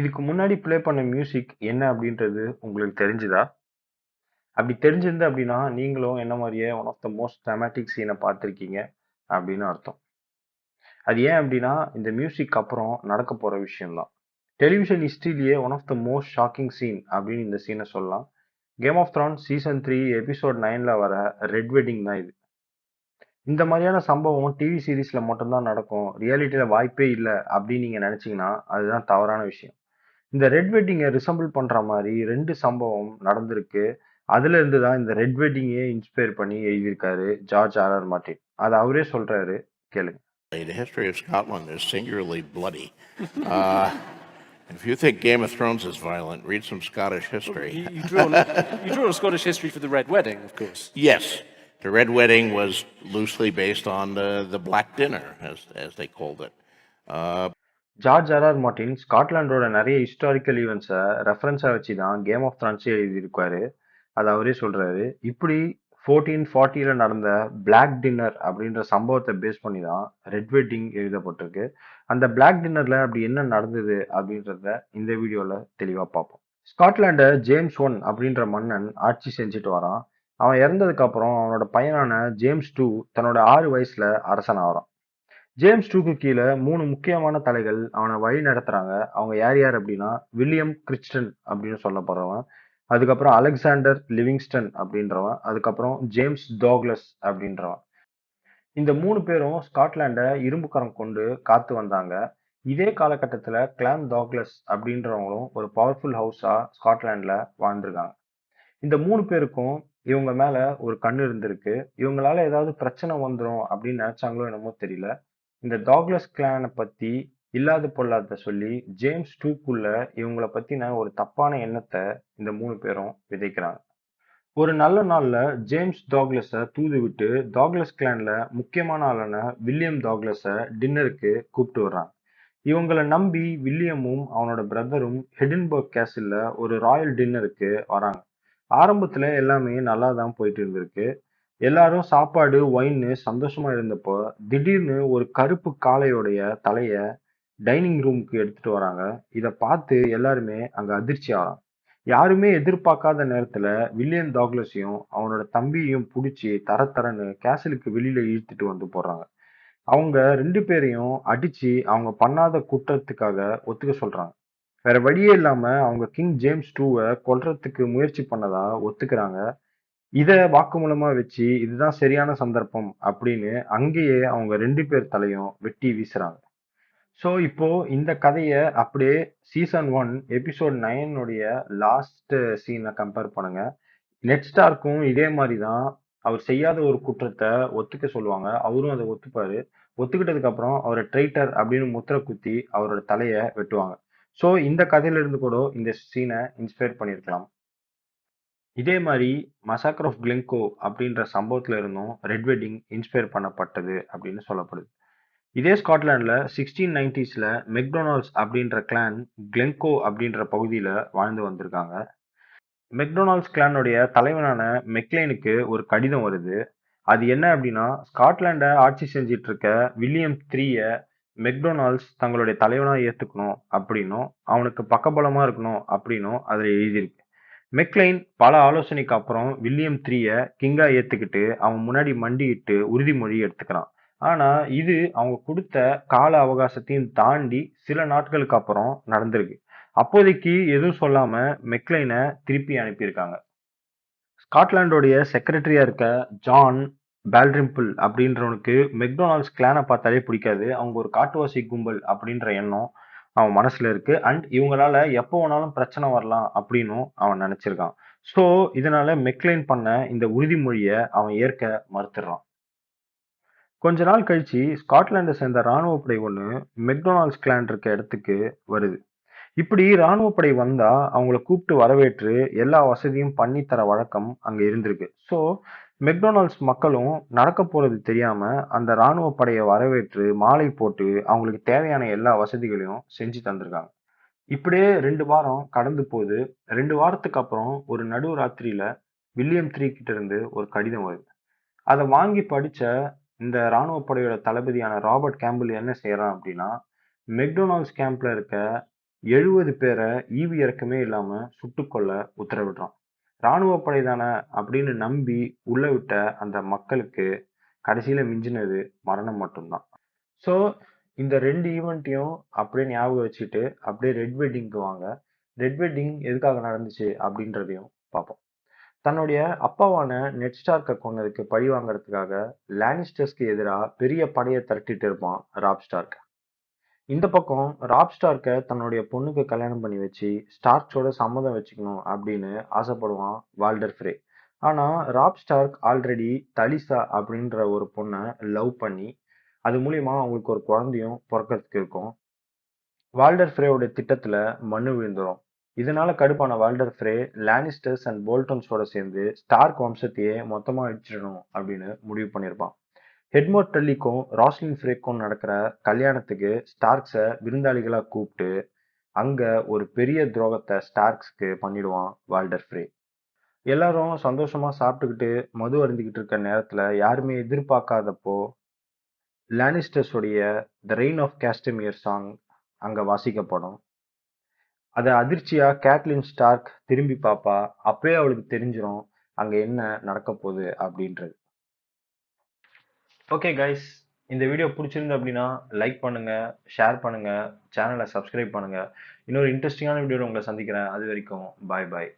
இதுக்கு முன்னாடி ப்ளே பண்ண மியூசிக் என்ன அப்படின்றது உங்களுக்கு தெரிஞ்சுதா? அப்படி தெரிஞ்சிருந்து அப்படின்னா, நீங்களும் என்ன மாரியே one of the most dramatic சீன பார்த்திருக்கீங்க அப்படின்னு அர்த்தம். அது ஏன் அப்படின்னா, இந்த மியூசிக் அப்புறம் நடக்க போற விஷயம் தான். டெலிவிஷன் ஹிஸ்டரியிலேயே one of the most shocking scene அப்படின்னு இந்த சீன சொல்லலாம். Game of thrones season 3 episode 9ல வர ரெட் வெட்டிங் தான் இது. இந்த மாதிரியான சம்பவம் டிவி சீரிஸ்ல மட்டும் தான் நடக்கும். ரியாலிட்டில வாய்ப்பே இல்ல அப்படின்னு நீங்க நினைச்சீங்கன்னா, அதுதான் தவறான விஷயம். இந்த ரெட் வெட்டிங்க ரிசெம்பிள் பண்ற மாரி 2 சம்பவம் நடந்திருக்கு. அதுல இருந்து தான் இந்த ரெட் வெட்டிங்கே இன்ஸ்பயர் பண்ணி எழுதியிருக்காரு ஜார்ஜ் ஆர்.ஆர். மார்ட்டின். அத அவரே சொல்றாரு. கேளுங்க. The history of Scotland is singularly bloody. Uh, if you think Game of Thrones is violent, read some Scottish history. You draw a Scottish history for the Red Wedding, of course. Yes, the Red Wedding was loosely based on the Black Dinner, as they called it. George R R. Martin ஸ்காட்லாண்டோட நிறைய historical ஈவெண்ட்ஸ ரெஃபரன்ஸா வச்சு தான் game of த்ரான்ஸே எழுதியிருக்காரு. அத அவரே சொல்றாரு. இப்படி 1440ல நடந்த பிளாக் டின்னர் அப்படின்ற சம்பவத்தை பேஸ் பண்ணி தான் ரெட் வெட்டிங் எழுதப்பட்டிருக்கு. அந்த பிளாக் டின்னர்ல அப்படி என்ன நடந்தது அப்படின்றத இந்த வீடியோல தெளிவா பார்ப்போம். ஸ்காட்லாண்ட ஜேம்ஸ் ஒன் அப்படின்ற மன்னன் ஆட்சி செஞ்சுட்டு வரான். அவன் இறந்ததுக்கு அப்புறம் அவனோட பையனான ஜேம்ஸ் டூ தன்னோட 6 வயசுல அரசன் ஆகிறான். ஜேம்ஸ் டூக்கு கீழே 3 முக்கியமான தலைகள் அவனை வழி நடத்துறாங்க. அவங்க யார் யார் அப்படின்னா வில்லியம் கிறிஸ்டன் அப்படின்னு சொல்லப்படுறவன், அதுக்கப்புறம் அலெக்சாண்டர் லிவிங்ஸ்டன் அப்படின்றவன், அதுக்கப்புறம் ஜேம்ஸ் டாக்லஸ் அப்படின்றவன். இந்த 3 பேரும் ஸ்காட்லாண்ட இரும்பு கரம் கொண்டு காத்து வந்தாங்க. இதே காலகட்டத்துல கிளான் டாக்லஸ் அப்படின்றவங்களும் ஒரு பவர்ஃபுல் ஹவுஸா ஸ்காட்லாண்ட்ல வாழ்ந்திருக்காங்க. இந்த 3 பேருக்கும் இவங்க மேல ஒரு கண்ணு இருந்திருக்கு. இவங்களால ஏதாவது பிரச்சனை வந்துரும் அப்படின்னு நினைச்சாங்களோ என்னமோ தெரியல. இந்த டாக்லஸ் கிளானை பத்தி இல்லாத பொல்லாத சொல்லி ஜேம்ஸ் டூக்குள்ள இவங்கள பத்தின ஒரு தப்பான எண்ணத்தை இந்த 3 பேரும் விதைக்கிறாங்க. ஒரு நல்ல நாள்ல ஜேம்ஸ் டாக்லஸ தூது விட்டு டாக்லஸ் கிளான்ல முக்கியமான ஆளான வில்லியம் டாக்லஸ டின்னருக்கு கூப்பிட்டு வர்றாங்க. இவங்கள நம்பி வில்லியமும் அவனோட பிரதரும் ஹெடின்பர்க் கேசில்ல ஒரு ராயல் டின்னருக்கு வராங்க. ஆரம்பத்துல எல்லாமே நல்லா தான் போயிட்டு இருந்திருக்கு. எல்லாரும் சாப்பாடு, ஒயின்னு சந்தோஷமா இருந்தப்போ, திடீர்னு ஒரு கருப்பு காளையோடைய தலைய டைனிங் ரூமுக்கு எடுத்துட்டு வராங்க. இத பார்த்து எல்லாருமே அங்க அதிர்ச்சி ஆறாங்க. யாருமே எதிர்பார்க்காத நேரத்துல வில்லியம் டாக்லஸையும் அவனோட தம்பியையும் புடிச்சு தர தரன்னு கேசலுக்கு வெளியில இழுத்துட்டு வந்து போடுறாங்க. அவங்க 2 பேரையும் அடிச்சு அவங்க பண்ணாத குற்றத்துக்காக ஒத்துக்க சொல்றாங்க. வேற வழியே இல்லாம அவங்க கிங் ஜேம்ஸ் 2 கொல்றதுக்கு முயற்சி பண்ணதா ஒத்துக்கிறாங்க. இத வாக்குமூலமா வச்சு இதுதான் சரியான சந்தர்ப்பம் அப்படின்னு அங்கேயே அவங்க 2 பேர் தலையும் வெட்டி வீசுறாங்க. ஸோ இப்போ இந்த கதைய அப்படியே சீசன் 1 எபிசோட் 9 உடைய லாஸ்ட் சீனை கம்பேர் பண்ணுங்க. நெட் ஸ்டார்க்கும் இதே மாதிரி தான் அவர் செய்யாத ஒரு குற்றத்தை ஒத்துக்க சொல்லுவாங்க. அவரும் அதை ஒத்துப்பாரு. ஒத்துக்கிட்டதுக்கு அப்புறம் அவரை ட்ரைட்டர் அப்படின்னு முத்திரை குத்தி அவரோட தலையை வெட்டுவாங்க. ஸோ இந்த கதையில இருந்து கூட இந்த சீனை இன்ஸ்பயர் பண்ணியிருக்கலாம். இதே மாதிரி மசாக்கர் ஆஃப் கிளென்கோ அப்படின்ற சம்பவத்துல இருந்தும் ரெட் வெட்டிங் இன்ஸ்பயர் பண்ணப்பட்டது அப்படின்னு சொல்லப்படுது. இதே ஸ்காட்லாண்ட்ல 1690ஸ்ல மெக்டொனால்ட்ஸ் அப்படின்ற கிளான் கிளென்கோ அப்படின்ற பகுதியில வாழ்ந்து வந்திருக்காங்க. மெக்டொனால்ட்ஸ் கிளானுடைய தலைவனான மெக்லைனுக்கு ஒரு கடிதம் வருது. அது என்ன அப்படின்னா, ஸ்காட்லாண்ட ஆட்சி செஞ்சிட்டு இருக்க வில்லியம் 3 மெக்டொனால்ட்ஸ் தங்களுடைய தலைவனா ஏத்துக்கணும் அப்படின்னும் அவனுக்கு பக்கபலமா இருக்கணும் அப்படின்னும் அதுல எழுதியிருக்கு. மெக்லைன் பல ஆலோசனைக்கு அப்புறம் வில்லியம் 3 கிங்கா ஏத்துக்கிட்டு அவன் முன்னாடி மண்டியிட்டு உறுதிமொழி எடுத்துக்கிறான். ஆனா இது அவங்க கொடுத்த கால அவகாசத்தையும் தாண்டி சில நாட்களுக்கு அப்புறம் நடந்திருக்கு. அப்போதைக்கு எதுவும் சொல்லாம மெக்லைனை திருப்பி அனுப்பியிருக்காங்க. ஸ்காட்லாண்டோடைய செக்ரட்டரியா இருக்க ஜான் பால்ட்ரிம்பிள் அப்படின்றவனுக்கு மெக்டொனால்ட்ஸ் கிளானை பார்த்தாலே பிடிக்காது. அவங்க ஒரு காட்டுவாசி கும்பல் அப்படின்ற எண்ணம் அவன் மனசுல இருக்கு. அண்ட் இவங்களால எப்போ வேணாலும் பிரச்சனை வரலாம் அப்படின்னும் அவன் நினைச்சிருக்கான். ஸோ இதனால மெக்லைன் பண்ண இந்த உறுதிமொழியை அவன் ஏற்க மறுத்துடுறான். கொஞ்ச நாள் கழிச்சு ஸ்காட்லாண்டை சேர்ந்த ராணுவ படை ஒண்ணு மெக்டொனால்ட்ஸ் கிளான் இருக்க இடத்துக்கு வருது. இப்படி ராணுவ படை வந்தா அவங்கள கூப்பிட்டு வரவேற்று எல்லா வசதியும் பண்ணி தர வழக்கம் அங்க இருந்திருக்கு. ஸோ மெக்டொனால்ட்ஸ் மக்களும் நடக்க போறது தெரியாம அந்த ராணுவ படையை வரவேற்று மாலை போட்டு அவங்களுக்கு தேவையான எல்லா வசதிகளையும் செஞ்சு தந்திருக்காங்க. இப்படியே 2 வாரம் கடந்து போகுது. 2 வாரத்துக்கு அப்புறம் ஒரு நடு ராத்திரியில வில்லியம் 3 கிட்ட இருந்து ஒரு கடிதம் வருது. அதை வாங்கி படிச்ச இந்த ராணுவ படையோட தளபதியான ராபர்ட் கேம்பிள் என்ன செய்யறான் அப்படின்னா, மெக்டொனால்ட்ஸ் கேம்ப்ல இருக்க 70 பேரை ஈவு இறக்கமே இல்லாம சுட்டுக்கொல்ல உத்தரவிடுறான். ராணுவ படை தானே அப்படின்னு நம்பி உள்ள விட்ட அந்த மக்களுக்கு கடைசியில மிஞ்சினது மரணம் மட்டும்தான். ஸோ இந்த 2 ஈவெண்ட்டையும் அப்படியே ஞாபகம் வச்சுட்டு அப்படியே ரெட் வெட்டிங்க்கு வாங்க. ரெட் வெட்டிங் எதுக்காக நடந்துச்சு அப்படின்றதையும் பார்ப்போம். தன்னுடைய அப்பாவான நெட் ஸ்டார்க்கை கொன்னதுக்கு பழி வாங்குறதுக்காக லானிஸ்டர்ஸ்க்கு எதிராக பெரிய படையை திரட்டிட்டு இருப்பான் ராப் ஸ்டார்க். இந்த பக்கம் ராப் ஸ்டார்க்கை தன்னுடைய பொண்ணுக்கு கல்யாணம் பண்ணி வச்சு ஸ்டார்க்ஸோட சம்மதம் வச்சுக்கணும் அப்படின்னு ஆசைப்படுவான் வால்டர் ஃப்ரே. ஆனா ராப் ஸ்டார்க் ஆல்ரெடி தலிசா அப்படின்ற ஒரு பொண்ணை லவ் பண்ணி அது மூலியமா அவங்களுக்கு ஒரு குழந்தையும் பிறக்கிறதுக்கு இருக்கும். வால்டர் ஃப்ரேவோட திட்டத்துல மண்ணு விழுந்துரும். இதனால கடுப்பான வால்டர் ஃப்ரே லானிஸ்டர்ஸ் அண்ட் போல்டன்ஸோட சேர்ந்து ஸ்டார்க் வம்சத்தையே மொத்தமா அழிச்சிடணும் அப்படின்னு முடிவு பண்ணியிருப்பான். ஹெட்மோர் டல்லிக்கும் ராஸ்லின் ஃப்ரேக்கும் நடக்கிற கல்யாணத்துக்கு ஸ்டார்க்ஸை விருந்தாளிகளா கூப்பிட்டு அங்க ஒரு பெரிய துரோகத்தை ஸ்டார்க்ஸ்க்கு பண்ணிடுவான் வால்டர் ஃப்ரே. எல்லாரும் சந்தோஷமா சாப்பிட்டுக்கிட்டு மது அருந்திக்கிட்டு இருக்க நேரத்துல யாருமே எதிர்பார்க்காதப்போ லானிஸ்டர்ஸோடைய த ரெயின் ஆஃப் காஸ்டமியர் சாங் அங்க வாசிக்கப்படும். அத அதிர்ச்சியா கேட்லின் ஸ்டார்க் திரும்பி பாப்பா. அப்பவே அவளுக்கு தெரிஞ்சிரும் அங்க என்ன நடக்க போகுது அப்படின்றது. ஓகே கைஸ், இந்த வீடியோ பிடிச்சிருந்து அப்படின்னா லைக் பண்ணுங்க, ஷேர் பண்ணுங்க, சேனலை சப்ஸ்கிரைப் பண்ணுங்க. இன்னொரு இன்ட்ரெஸ்டிங்கான வீடியோவில் உங்களை சந்திக்கிறேன். அது வரைக்கும் பாய் பாய்.